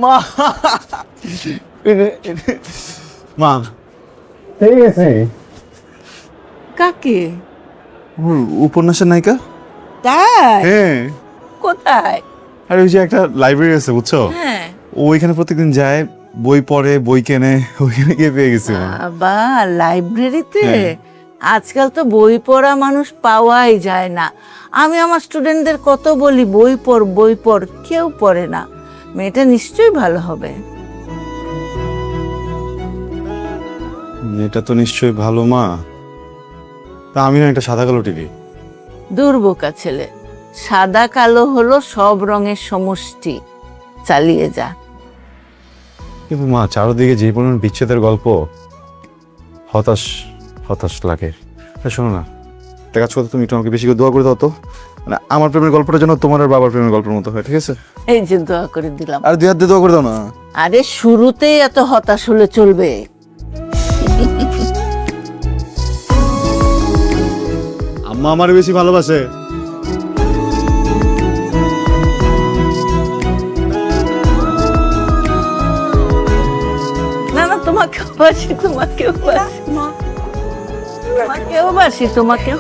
মা মা ঠিক আছে। কাকে? উপন্যাসের নায়িকা। তাই? হ্যাঁ, কোথায়? আর ওই যে একটা লাইব্রেরি আছে বুঝছো, হ্যাঁ। ও ওইখানে প্রত্যেকদিন যায়, বই পড়ে, বই কেনে, ওইখানে গিয়ে পেয়ে গেছি মা। বাবা, লাইব্রেরিতে? হ্যাঁ। আজকাল তো বই পড়া মানুষ পাওয়াই যায় না। আমি আমার স্টুডেন্টদের কত বলি বই পড় বই পড়, কেউ পড়ে না। মেয়েটা নিশ্চয়ই ভালো হবে। এটা তো নিশ্চয়ই ভালো মা। তা আমি না একটা সাদা কালো টিভি। দুর্বোকা ছেলে। সাদা কালো হলো সব রঙের সমষ্টি। চালিয়ে যা। কিন্তু মা, চারদিকে যে পরিমাণ বিচ্ছেদের গল্প, হতাশ হতাশ লাগে। শোনো না, একটা কাজ করতে, তুমি একটু আমাকে বেশি করে দোয়া করে দাও তো, মানে আমার প্রেমের গল্পটা যেন তোমার আর বাবার প্রেমের গল্পের মতো হয়, ঠিক আছে? এই যে দোয়া করে দিলাম। আর দুই হাত দিয়ে দোয়া করে দাও না। আরে শুরুতেই এত হতাশ হলে চলবে? আম্মা আমার বেশি ভালোবাসে। না না, তোমাকেও বাসি, তোমাকেও বাসি, তোমাকেও বাসি, তোমাকেও।